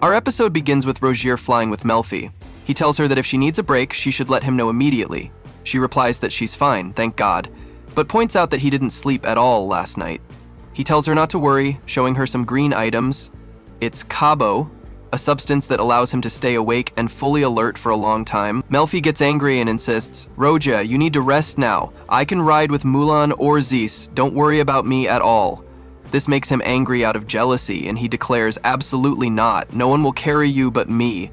Our episode begins with Rogier flying with Melfi. He tells her that if she needs a break, she should let him know immediately. She replies that she's fine, thank God, but points out that he didn't sleep at all last night. He tells her not to worry, showing her some green items. It's Cabo, a substance that allows him to stay awake and fully alert for a long time. Melfi gets angry and insists, Roja, you need to rest now. I can ride with Mulan or Zeus, don't worry about me at all. This makes him angry out of jealousy, and he declares, absolutely not, no one will carry you but me.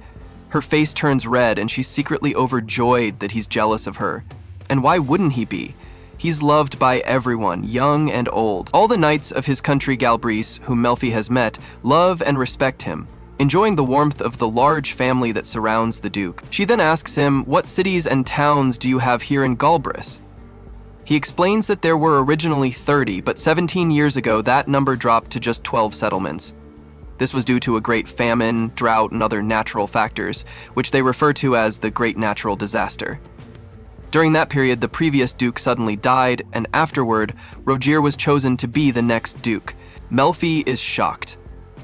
Her face turns red, and she's secretly overjoyed that he's jealous of her. And why wouldn't he be? He's loved by everyone, young and old. All the knights of his country Galbrice, whom Melfi has met, love and respect him, enjoying the warmth of the large family that surrounds the Duke. She then asks him, what cities and towns do you have here in Galbrice? He explains that there were originally 30, but 17 years ago that number dropped to just 12 settlements. This was due to a great famine, drought, and other natural factors, which they refer to as the Great Natural Disaster. During that period, the previous Duke suddenly died, and afterward, Rogier was chosen to be the next Duke. Melfi is shocked.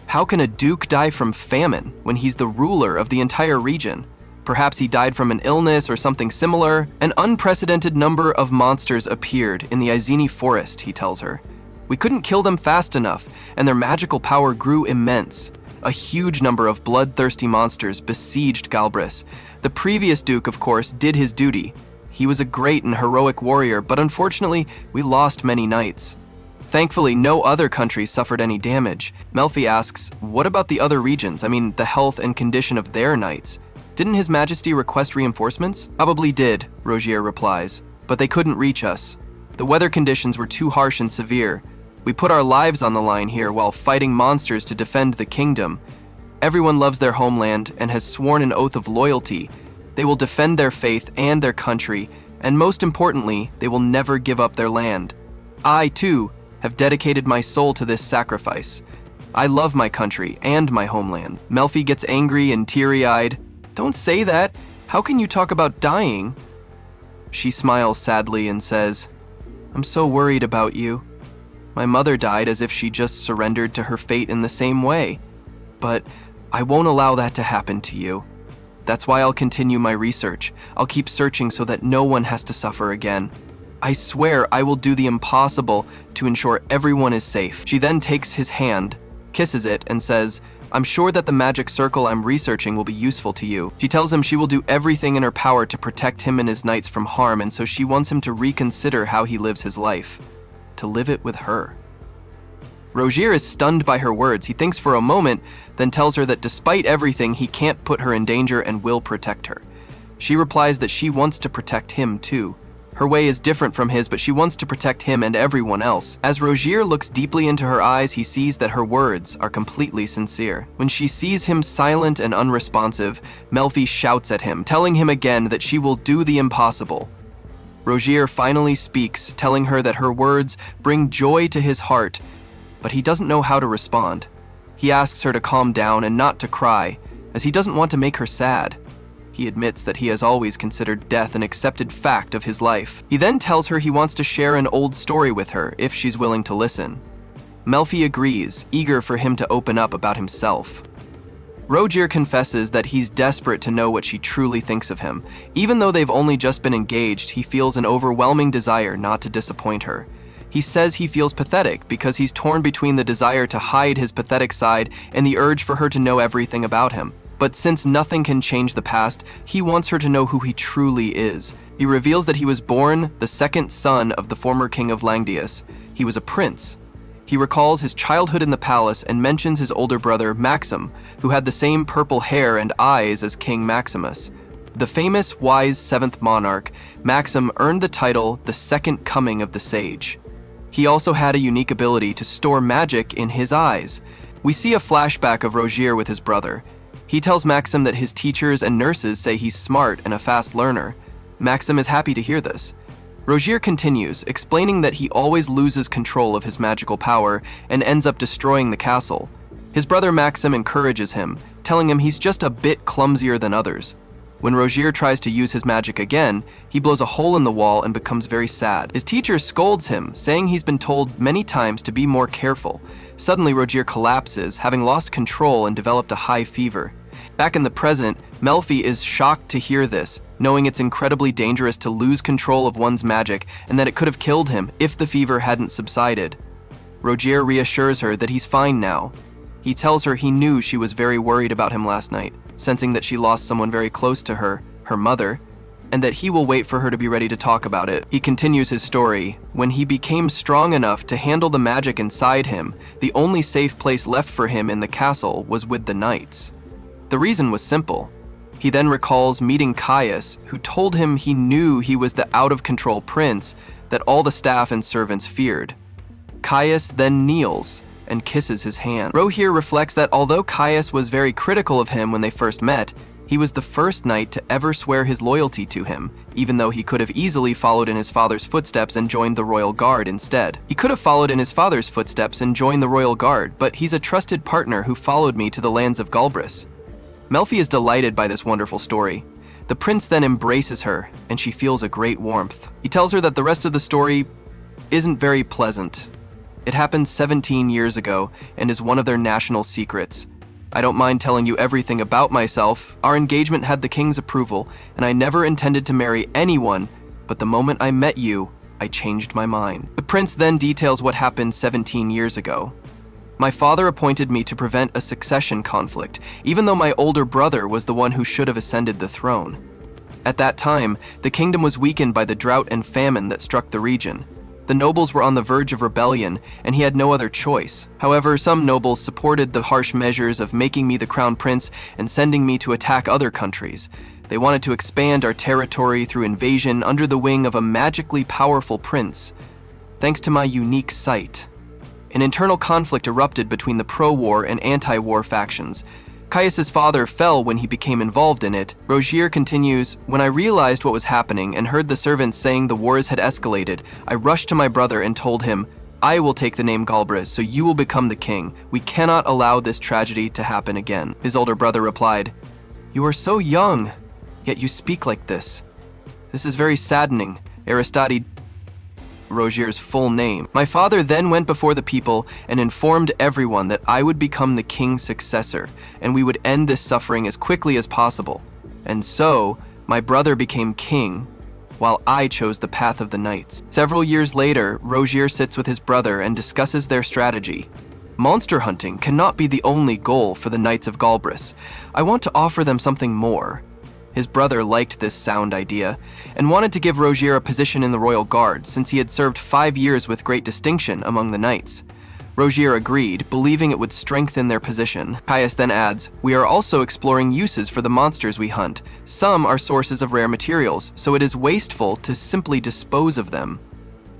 How can a Duke die from famine when he's the ruler of the entire region? Perhaps he died from an illness or something similar. An unprecedented number of monsters appeared in the Azini forest, he tells her. We couldn't kill them fast enough, and their magical power grew immense. A huge number of bloodthirsty monsters besieged Galbrice. The previous Duke, of course, did his duty. He was a great and heroic warrior, but unfortunately, we lost many knights. Thankfully, no other country suffered any damage. Melfi asks, what about the other regions? I mean, the health and condition of their knights. Didn't His Majesty request reinforcements? Probably did, Rogier replies, but they couldn't reach us. The weather conditions were too harsh and severe. We put our lives on the line here while fighting monsters to defend the kingdom. Everyone loves their homeland and has sworn an oath of loyalty. They will defend their faith and their country, and most importantly, they will never give up their land. I, too, have dedicated my soul to this sacrifice. I love my country and my homeland. Melfi gets angry and teary-eyed. Don't say that. How can you talk about dying? She smiles sadly and says, I'm so worried about you. My mother died as if she just surrendered to her fate in the same way. But I won't allow that to happen to you. That's why I'll continue my research. I'll keep searching so that no one has to suffer again. I swear I will do the impossible to ensure everyone is safe. She then takes his hand, kisses it, and says, I'm sure that the magic circle I'm researching will be useful to you. She tells him she will do everything in her power to protect him and his knights from harm, and so she wants him to reconsider how he lives his life. To live it with her. Rogier is stunned by her words. He thinks for a moment, then tells her that despite everything, he can't put her in danger and will protect her. She replies that she wants to protect him too. Her way is different from his, but she wants to protect him and everyone else. As Rogier looks deeply into her eyes, he sees that her words are completely sincere. When she sees him silent and unresponsive, Melfi shouts at him, telling him again that she will do the impossible. Rogier finally speaks, telling her that her words bring joy to his heart, but he doesn't know how to respond. He asks her to calm down and not to cry, as he doesn't want to make her sad. He admits that he has always considered death an accepted fact of his life. He then tells her he wants to share an old story with her if she's willing to listen. Melfi agrees, eager for him to open up about himself. Rogier confesses that he's desperate to know what she truly thinks of him. Even though they've only just been engaged, he feels an overwhelming desire not to disappoint her. He says he feels pathetic because he's torn between the desire to hide his pathetic side and the urge for her to know everything about him. But since nothing can change the past, he wants her to know who he truly is. He reveals that he was born the second son of the former king of Langdius. He was a prince. He recalls his childhood in the palace and mentions his older brother, Maxim, who had the same purple hair and eyes as King Maximus. The famous wise seventh monarch, Maxim earned the title the Second Coming of the Sage. He also had a unique ability to store magic in his eyes. We see a flashback of Rogier with his brother. He tells Maxim that his teachers and nurses say he's smart and a fast learner. Maxim is happy to hear this. Rogier continues, explaining that he always loses control of his magical power and ends up destroying the castle. His brother Maxim encourages him, telling him he's just a bit clumsier than others. When Rogier tries to use his magic again, he blows a hole in the wall and becomes very sad. His teacher scolds him, saying he's been told many times to be more careful. Suddenly, Rogier collapses, having lost control and developed a high fever. Back in the present, Melfi is shocked to hear this, knowing it's incredibly dangerous to lose control of one's magic and that it could have killed him if the fever hadn't subsided. Rogier reassures her that he's fine now. He tells her he knew she was very worried about him last night, sensing that she lost someone very close to her, her mother, and that he will wait for her to be ready to talk about it. He continues his story. When he became strong enough to handle the magic inside him, the only safe place left for him in the castle was with the knights. The reason was simple. He then recalls meeting Caius, who told him he knew he was the out-of-control prince that all the staff and servants feared. Caius then kneels and kisses his hand. Rogier reflects that although Caius was very critical of him when they first met, he was the first knight to ever swear his loyalty to him, even though he could have easily followed in his father's footsteps and joined the royal guard instead. He could have followed in his father's footsteps and joined the royal guard, but he's a trusted partner who followed me to the lands of Galbris. Melfi is delighted by this wonderful story. The prince then embraces her, and she feels a great warmth. He tells her that the rest of the story isn't very pleasant. It happened 17 years ago and is one of their national secrets. I don't mind telling you everything about myself. Our engagement had the king's approval, and I never intended to marry anyone, but the moment I met you, I changed my mind. The prince then details what happened 17 years ago. My father appointed me to prevent a succession conflict, even though my older brother was the one who should have ascended the throne. At that time, the kingdom was weakened by the drought and famine that struck the region. The nobles were on the verge of rebellion, and he had no other choice. However, some nobles supported the harsh measures of making me the crown prince and sending me to attack other countries. They wanted to expand our territory through invasion under the wing of a magically powerful prince. Thanks to my unique sight, an internal conflict erupted between the pro-war and anti-war factions. Caius's father fell when he became involved in it. Rogier continues, when I realized what was happening and heard the servants saying the wars had escalated, I rushed to my brother and told him, I will take the name Galbris, so you will become the king. We cannot allow this tragedy to happen again. His older brother replied, you are so young, yet you speak like this. This is very saddening. Aristide Rogier's full name. My father then went before the people and informed everyone that I would become the king's successor, and we would end this suffering as quickly as possible. And so, my brother became king, while I chose the path of the knights. Several years later, Rogier sits with his brother and discusses their strategy. Monster hunting cannot be the only goal for the Knights of Galbris. I want to offer them something more. His brother liked this sound idea and wanted to give Rogier a position in the royal guard since he had served 5 years with great distinction among the knights. Rogier agreed, believing it would strengthen their position. Caius then adds, we are also exploring uses for the monsters we hunt. Some are sources of rare materials, so it is wasteful to simply dispose of them.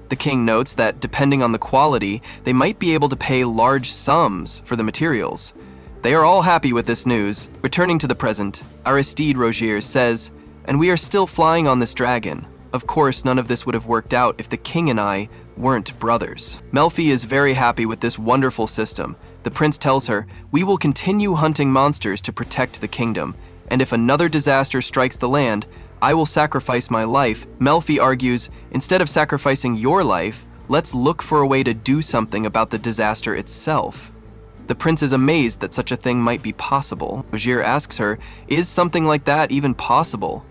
The king notes that, depending on the quality, they might be able to pay large sums for the materials. They are all happy with this news. Returning to the present, Aristide Rogier says, and we are still flying on this dragon. Of course, none of this would have worked out if the king and I weren't brothers. Melfi is very happy with this wonderful system. The prince tells her, we will continue hunting monsters to protect the kingdom, and if another disaster strikes the land, I will sacrifice my life. Melfi argues, instead of sacrificing your life, let's look for a way to do something about the disaster itself. The prince is amazed that such a thing might be possible. Rogier asks her, is something like that even possible?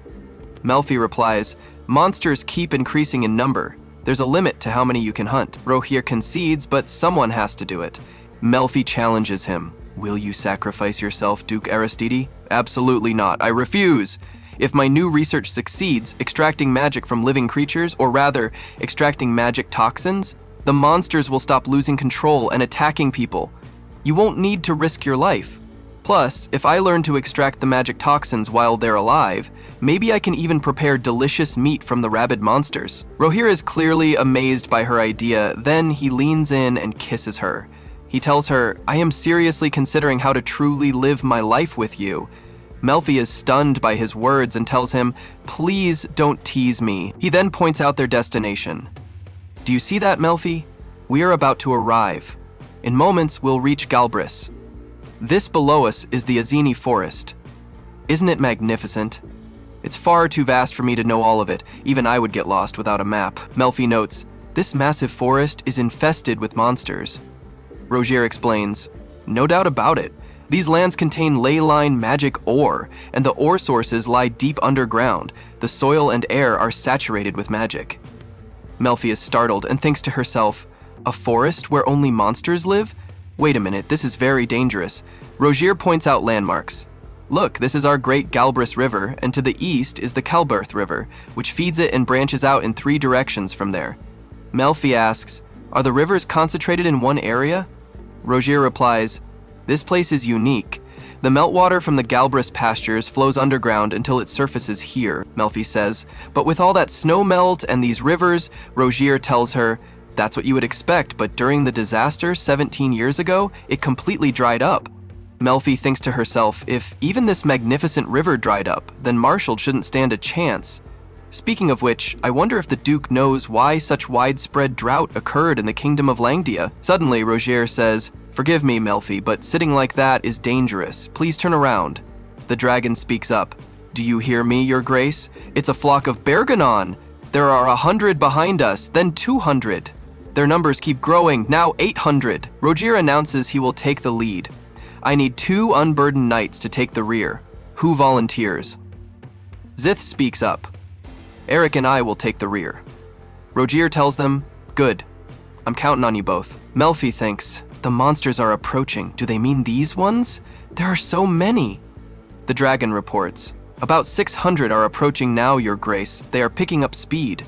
Melfi replies, monsters keep increasing in number. There's a limit to how many you can hunt. Rogier concedes, but someone has to do it. Melfi challenges him. Will you sacrifice yourself, Duke Aristide? Absolutely not. I refuse. If my new research succeeds, extracting magic from living creatures, or rather, extracting magic toxins, the monsters will stop losing control and attacking people. You won't need to risk your life. Plus, if I learn to extract the magic toxins while they're alive, maybe I can even prepare delicious meat from the rabid monsters. Rogier is clearly amazed by her idea, then he leans in and kisses her. He tells her, I am seriously considering how to truly live my life with you. Melfi is stunned by his words and tells him, please don't tease me. He then points out their destination. Do you see that, Melfi? We are about to arrive. In moments, we'll reach Galbris. This below us is the Azini forest. Isn't it magnificent? It's far too vast for me to know all of it. Even I would get lost without a map. Melfi notes, this massive forest is infested with monsters. Rogier explains, no doubt about it. These lands contain ley line magic ore, and the ore sources lie deep underground. The soil and air are saturated with magic. Melfi is startled and thinks to herself, a forest where only monsters live? Wait a minute, this is very dangerous. Rogier points out landmarks. Look, this is our great Galbris River, and to the east is the Calberth River, which feeds it and branches out in 3 directions from there. Melfi asks, are the rivers concentrated in one area? Rogier replies, this place is unique. The meltwater from the Galbris pastures flows underground until it surfaces here, Melfi says. But with all that snow melt and these rivers, Rogier tells her, that's what you would expect, but during the disaster 17 years ago, it completely dried up. Melfi thinks to herself, if even this magnificent river dried up, then Marshall shouldn't stand a chance. Speaking of which, I wonder if the Duke knows why such widespread drought occurred in the Kingdom of Langdia. Suddenly, Rogier says, forgive me, Melfi, but sitting like that is dangerous. Please turn around. The dragon speaks up. Do you hear me, Your Grace? It's a flock of Berganon. There are 100 behind us, then 200. Their numbers keep growing, now 800. Rogier announces he will take the lead. I need 2 unburdened knights to take the rear. Who volunteers? Zith speaks up. Eric and I will take the rear. Rogier tells them, good. I'm counting on you both. Melfi thinks, the monsters are approaching. Do they mean these ones? There are so many. The dragon reports, about 600 are approaching now, Your Grace. They are picking up speed.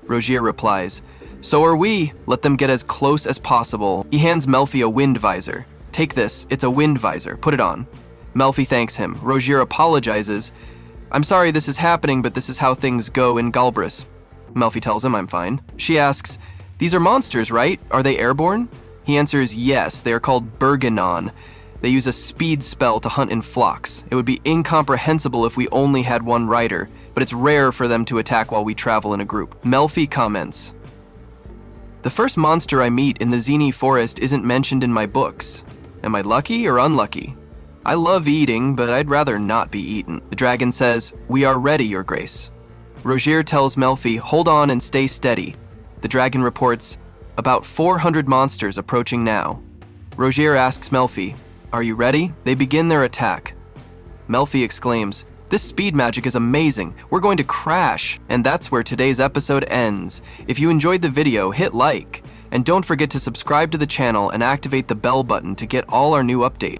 Rogier replies, so are we. Let them get as close as possible. He hands Melfi a wind visor. Take this, it's a wind visor. Put it on. Melfi thanks him. Rogier apologizes. I'm sorry this is happening, but this is how things go in Galbris. Melfi tells him I'm fine. She asks, these are monsters, right? Are they airborne? He answers, yes, they are called Berganon. They use a speed spell to hunt in flocks. It would be incomprehensible if we only had one rider, but it's rare for them to attack while we travel in a group. Melfi comments, the first monster I meet in the Azini forest isn't mentioned in my books. Am I lucky or unlucky? I love eating, but I'd rather not be eaten. The dragon says, we are ready, Your Grace. Rogier tells Melfi, hold on and stay steady. The dragon reports, about 400 monsters approaching now. Rogier asks Melfi, are you ready? They begin their attack. Melfi exclaims, this speed magic is amazing. We're going to crash. And that's where today's episode ends. If you enjoyed the video, hit like. And don't forget to subscribe to the channel and activate the bell button to get all our new updates.